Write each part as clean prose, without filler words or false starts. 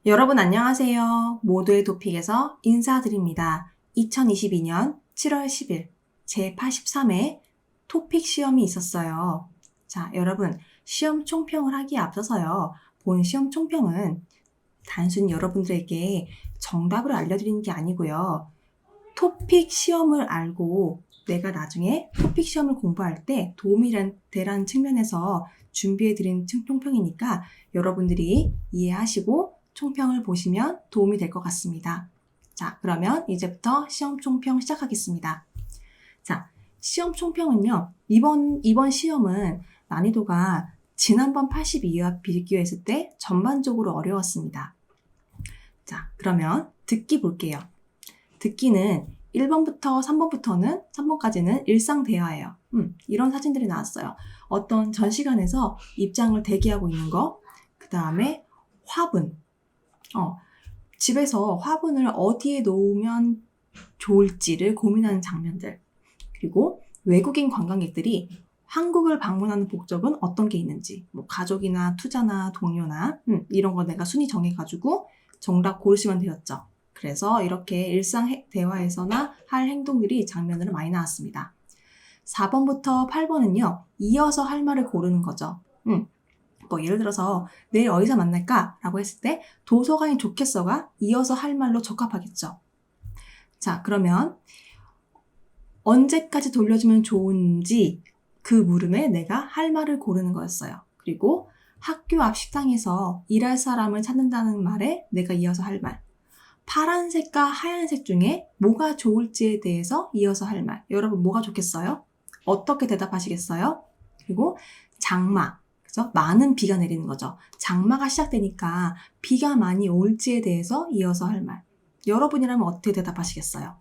여러분 안녕하세요. 모두의 토픽에서 인사드립니다. 2022년 7월 10일 제83회 토픽 시험이 있었어요. 자, 여러분 시험 총평을 하기에 앞서서요. 본 시험 총평은 단순히 여러분들에게 정답을 알려드리는 게 아니고요. 토픽 시험을 알고 내가 나중에 토픽 시험을 공부할 때 도움이 되라는 측면에서 준비해드린 총평이니까 여러분들이 이해하시고 총평을 보시면 도움이 될 것 같습니다. 자, 그러면 이제부터 시험 총평 시작하겠습니다. 자, 시험 총평은요. 이번 시험은 난이도가 지난번 82와 비교했을 때 전반적으로 어려웠습니다. 자, 그러면 듣기 볼게요. 듣기는 1번부터 3번부터는 3번까지는 일상 대화예요. 이런 사진들이 나왔어요. 어떤 전시관에서 입장을 대기하고 있는 거, 그 다음에 화분, 집에서 화분을 어디에 놓으면 좋을지를 고민하는 장면들, 그리고 외국인 관광객들이 한국을 방문하는 목적은 어떤 게 있는지, 뭐 가족이나 투자나 동료나 이런 거 내가 순위 정해가지고 정답 고르시면 되었죠. 그래서 이렇게 일상 대화에서나 할 행동들이 장면으로 많이 나왔습니다. 4번부터 8번은요, 이어서 할 말을 고르는 거죠. 뭐 예를 들어서 내일 어디서 만날까? 라고 했을 때 도서관이 좋겠어가 이어서 할 말로 적합하겠죠. 자, 그러면 언제까지 돌려주면 좋은지 그 물음에 내가 할 말을 고르는 거였어요. 그리고 학교 앞 식당에서 일할 사람을 찾는다는 말에 내가 이어서 할 말. 파란색과 하얀색 중에 뭐가 좋을지에 대해서 이어서 할 말. 여러분 뭐가 좋겠어요? 어떻게 대답하시겠어요? 그리고 장마. 그죠? 많은 비가 내리는 거죠. 장마가 시작되니까 비가 많이 올지에 대해서 이어서 할 말. 여러분이라면 어떻게 대답하시겠어요?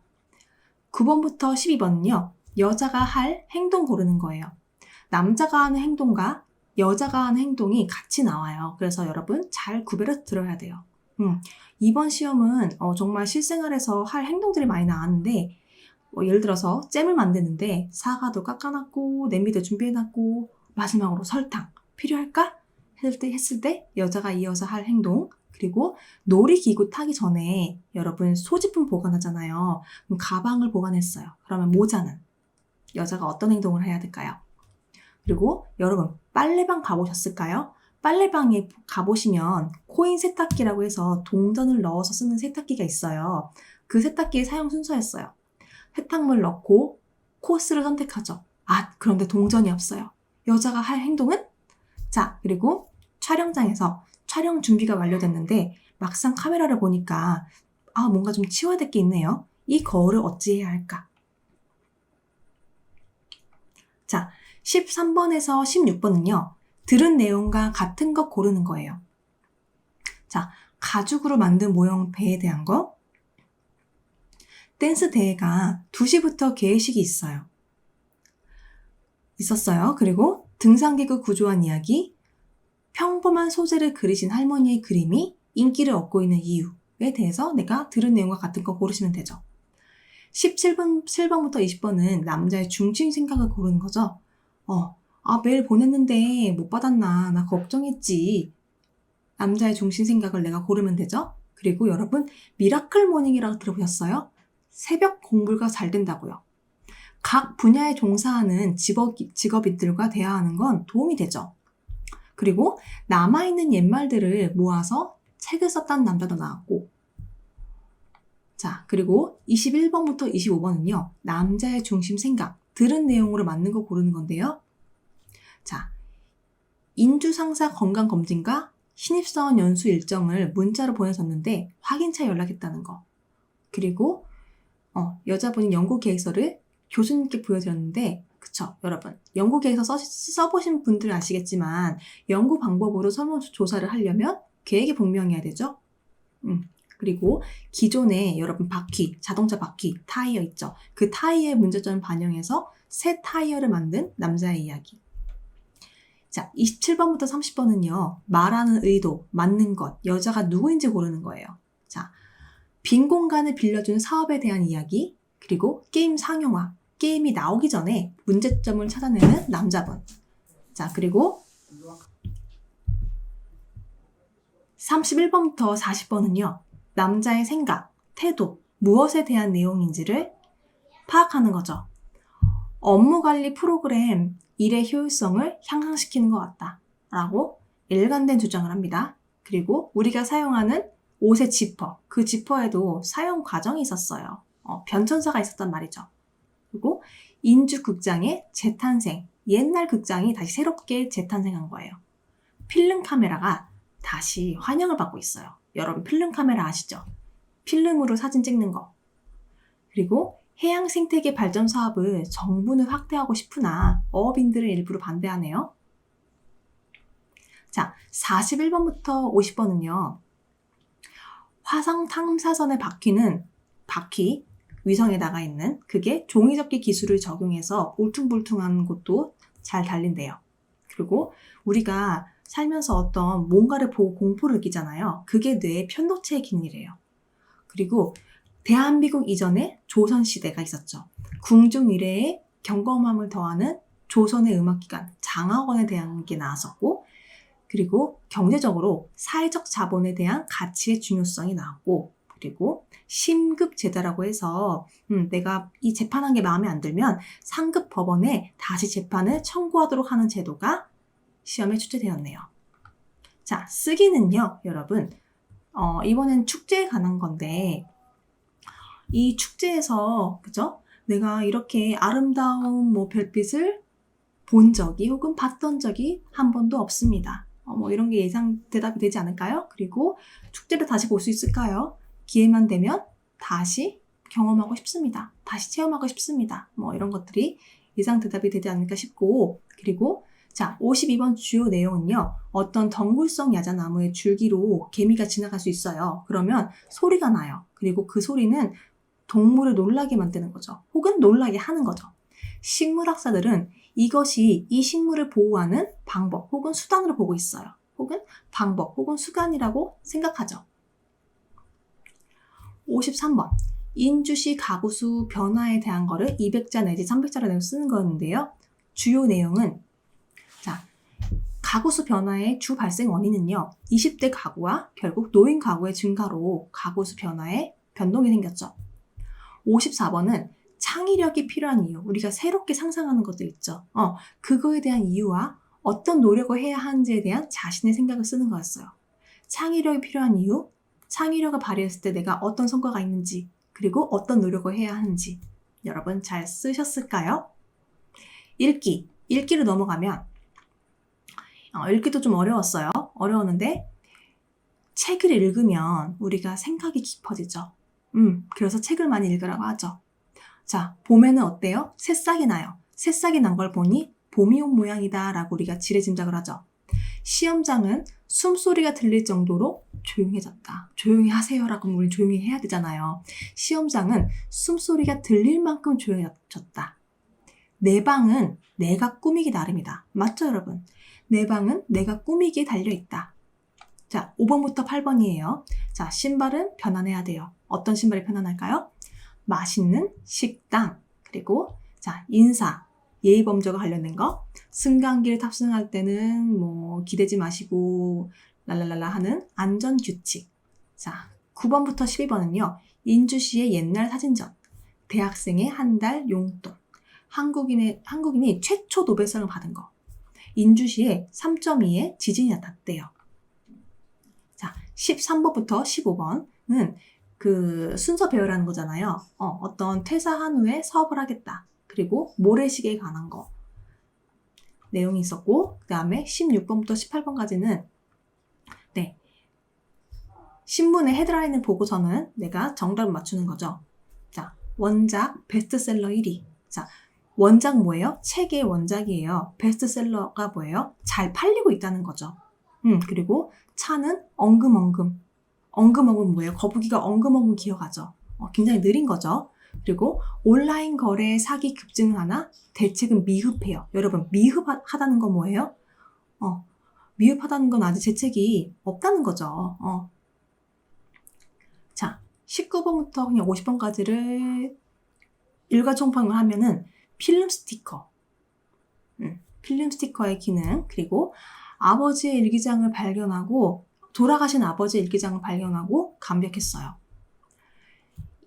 9번부터 12번은요. 여자가 할 행동 고르는 거예요. 남자가 하는 행동과 여자가 하는 행동이 같이 나와요. 그래서 여러분 잘 구별해서 들어야 돼요. 이번 시험은 정말 실생활에서 할 행동들이 많이 나왔는데 예를 들어서 잼을 만드는데 사과도 깎아놨고 냄비도 준비해놨고 마지막으로 설탕 필요할까? 했을 때 여자가 이어서 할 행동, 그리고 놀이기구 타기 전에 여러분 소지품 보관하잖아요. 그럼 가방을 보관했어요. 그러면 모자는 여자가 어떤 행동을 해야 될까요? 그리고 여러분 빨래방 가보셨을까요? 빨래방에 가보시면 코인 세탁기라고 해서 동전을 넣어서 쓰는 세탁기가 있어요. 그 세탁기의 사용 순서였어요. 세탁물 넣고 코스를 선택하죠. 그런데 동전이 없어요. 여자가 할 행동은? 자, 그리고 촬영장에서 촬영 준비가 완료됐는데 막상 카메라를 보니까 뭔가 좀 치워야 될 게 있네요. 이 거울을 어찌해야 할까? 자, 13번에서 16번은요. 들은 내용과 같은 것 고르는 거예요. 자, 가죽으로 만든 모형 배에 대한 거. 댄스 대회가 2시부터 개회식이 있었어요. 그리고 등산기구 구조한 이야기, 평범한 소재를 그리신 할머니의 그림이 인기를 얻고 있는 이유에 대해서 내가 들은 내용과 같은 거 고르시면 되죠. 17번부터 20번은 남자의 중심 생각을 고르는 거죠. 메일 보냈는데 못 받았나? 나 걱정했지. 남자의 중심 생각을 내가 고르면 되죠. 그리고 여러분 미라클 모닝이라고 들어보셨어요? 새벽 공부가 잘 된다고요. 각 분야에 종사하는 직업인들과 대화하는 건 도움이 되죠. 그리고 남아있는 옛말들을 모아서 책을 썼다는 남자도 나왔고, 자, 그리고 21번부터 25번은요. 남자의 중심 생각, 들은 내용으로 맞는 거 고르는 건데요. 자, 인주상사 건강검진과 신입사원 연수 일정을 문자로 보내줬는데 확인차 연락했다는 거. 그리고 여자분이 연구 계획서를 교수님께 보여드렸는데 그쵸 여러분 연구 계획서 써보신 분들은 아시겠지만 연구 방법으로 설문조사를 하려면 계획이 분명해야 되죠. 그리고 기존에 여러분 바퀴, 자동차 바퀴, 타이어 있죠. 그 타이어의 문제점을 반영해서 새 타이어를 만든 남자의 이야기. 자, 27번부터 30번은요. 말하는 의도, 맞는 것, 여자가 누구인지 고르는 거예요. 자, 빈 공간을 빌려준 사업에 대한 이야기, 그리고 게임 상용화. 게임이 나오기 전에 문제점을 찾아내는 남자분. 자, 그리고 31번부터 40번은요. 남자의 생각, 태도, 무엇에 대한 내용인지를 파악하는 거죠. 업무관리 프로그램 일의 효율성을 향상시키는 것 같다 라고 일관된 주장을 합니다. 그리고 우리가 사용하는 옷의 지퍼, 그 지퍼에도 사용 과정이 있었어요. 변천사가 있었단 말이죠. 그리고 인주극장의 재탄생, 옛날 극장이 다시 새롭게 재탄생한 거예요. 필름 카메라가 다시 환영을 받고 있어요. 여러분 필름 카메라 아시죠? 필름으로 사진 찍는 거. 그리고 해양 생태계 발전 사업을 정부는 확대하고 싶으나 어업인들은 일부러 반대하네요. 자, 41번부터 50번은요. 화성 탐사선의 바퀴, 위성에 나가 있는 그게 종이접기 기술을 적용해서 울퉁불퉁한 곳도 잘 달린대요. 그리고 우리가 살면서 어떤 뭔가를 보고 공포를 느끼잖아요. 그게 뇌의 편도체의 기능이래요. 그리고 대한민국 이전에 조선시대가 있었죠. 궁중일회의 경검함을 더하는 조선의 음악기관 장학원에 대한 게 나왔었고, 그리고 경제적으로 사회적 자본에 대한 가치의 중요성이 나왔고, 그리고 심급제다라고 해서 내가 이 재판한 게 마음에 안 들면 상급 법원에 다시 재판을 청구하도록 하는 제도가 시험에 출제되었네요. 자, 쓰기는요, 여러분. 이번엔 축제에 관한 건데, 이 축제에서, 그죠? 내가 이렇게 아름다운 별빛을 본 적이 혹은 봤던 적이 한 번도 없습니다. 이런 게 예상 대답이 되지 않을까요? 그리고 축제를 다시 볼 수 있을까요? 기회만 되면 다시 경험하고 싶습니다. 다시 체험하고 싶습니다. 이런 것들이 예상 대답이 되지 않을까 싶고, 그리고 자, 52번 주요 내용은요. 어떤 덩굴성 야자나무의 줄기로 개미가 지나갈 수 있어요. 그러면 소리가 나요. 그리고 그 소리는 동물을 놀라게 만드는 거죠. 혹은 놀라게 하는 거죠. 식물학자들은 이것이 이 식물을 보호하는 방법 혹은 수단으로 보고 있어요. 혹은 방법 혹은 수단이라고 생각하죠. 53번. 인주시 가구수 변화에 대한 거를 200자 내지 300자로 내고 쓰는 거였는데요. 주요 내용은 자, 가구수 변화의 주 발생 원인은요. 20대 가구와 결국 노인 가구의 증가로 가구수 변화에 변동이 생겼죠. 54번은 창의력이 필요한 이유, 우리가 새롭게 상상하는 것도 있죠. 그거에 대한 이유와 어떤 노력을 해야 하는지에 대한 자신의 생각을 쓰는 거였어요. 창의력이 필요한 이유, 창의력을 발휘했을 때 내가 어떤 성과가 있는지, 그리고 어떤 노력을 해야 하는지 여러분 잘 쓰셨을까요? 읽기로 넘어가면 읽기도 좀 어려웠는데 책을 읽으면 우리가 생각이 깊어지죠. 그래서 책을 많이 읽으라고 하죠. 자, 봄에는 어때요? 새싹이 나요. 새싹이 난 걸 보니 봄이 온 모양이다 라고 우리가 지레짐작을 하죠. 시험장은 숨소리가 들릴 정도로 조용해졌다. 조용히 하세요 라고 우리 조용히 해야 되잖아요. 시험장은 숨소리가 들릴 만큼 조용해졌다. 내 방은 내가 꾸미기 나름이다. 맞죠, 여러분? 내 방은 내가 꾸미기에 달려있다. 자, 5번부터 8번이에요. 자, 신발은 편안해야 돼요. 어떤 신발이 편안할까요? 맛있는 식당, 그리고 자, 인사, 예의범죄가 관련된 거, 승강기를 탑승할 때는 기대지 마시고 랄랄랄라 하는 안전규칙. 자, 9번부터 12번은요. 인주시의 옛날 사진전, 대학생의 한 달 용돈, 한국인이 최초 노벨상을 받은 거, 인주시에 3.2의 지진이 나타났대요. 자, 13번부터 15번은 그 순서 배열하는 거잖아요. 어떤 퇴사한 후에 사업을 하겠다. 그리고 모래시계에 관한 거 내용이 있었고, 그 다음에 16번부터 18번까지는 신문의 헤드라인을 보고서는 내가 정답을 맞추는 거죠. 자, 원작 베스트셀러 1위. 자, 원작 뭐예요? 책의 원작이에요. 베스트셀러가 뭐예요? 잘 팔리고 있다는 거죠. 그리고 차는 엉금엉금. 엉금엉금 뭐예요? 거북이가 엉금엉금 기어가죠. 굉장히 느린 거죠. 그리고 온라인 거래 사기 급증을 하나 대책은 미흡해요. 여러분, 미흡하다는 건 뭐예요? 미흡하다는 건 아직 대책이 없다는 거죠. 자, 19번부터 그냥 50번까지를 일괄총평을 하면은 필름 스티커. 필름 스티커의 기능, 그리고 아버지의 일기장을 발견하고, 돌아가신 아버지의 일기장을 발견하고 감격했어요.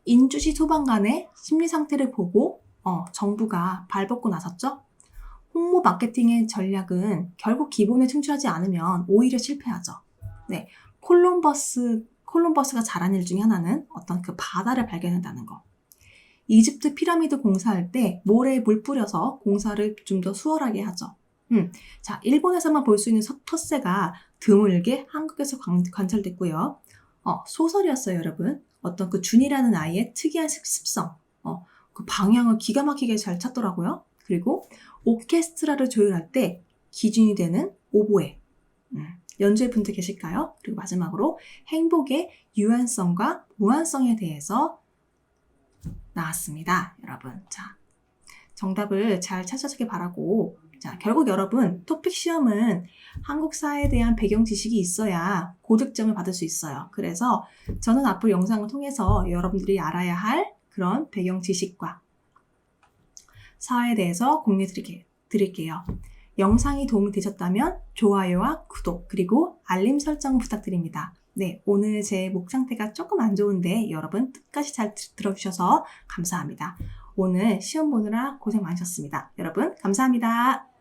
인주시 소방관의 심리 상태를 보고 정부가 발벗고 나섰죠. 홍보 마케팅의 전략은 결국 기본에 충실하지 않으면 오히려 실패하죠. 네, 콜럼버스가 잘한 일 중에 하나는 어떤 그 바다를 발견한다는 거. 이집트 피라미드 공사할 때 모래에 물 뿌려서 공사를 좀 더 수월하게 하죠. 자, 일본에서만 볼 수 있는 텃새가 드물게 한국에서 관찰됐고요. 소설이었어요, 여러분. 어떤 그 준이라는 아이의 특이한 습성, 그 방향을 기가 막히게 잘 찾더라고요. 그리고 오케스트라를 조율할 때 기준이 되는 오보에. 연주회 분들 계실까요? 그리고 마지막으로 행복의 유한성과 무한성에 대해서 나왔습니다, 여러분. 자, 정답을 잘 찾아주길 바라고. 자, 결국 여러분, 토픽 시험은 한국 사회에 대한 배경 지식이 있어야 고득점을 받을 수 있어요. 그래서 저는 앞으로 영상을 통해서 여러분들이 알아야 할 그런 배경 지식과 사회에 대해서 공유해 드릴게요. 영상이 도움이 되셨다면 좋아요와 구독, 그리고 알림 설정 부탁드립니다. 네, 오늘 제 목 상태가 조금 안 좋은데 여러분 끝까지 잘 들어주셔서 감사합니다. 오늘 시험 보느라 고생 많으셨습니다. 여러분 감사합니다.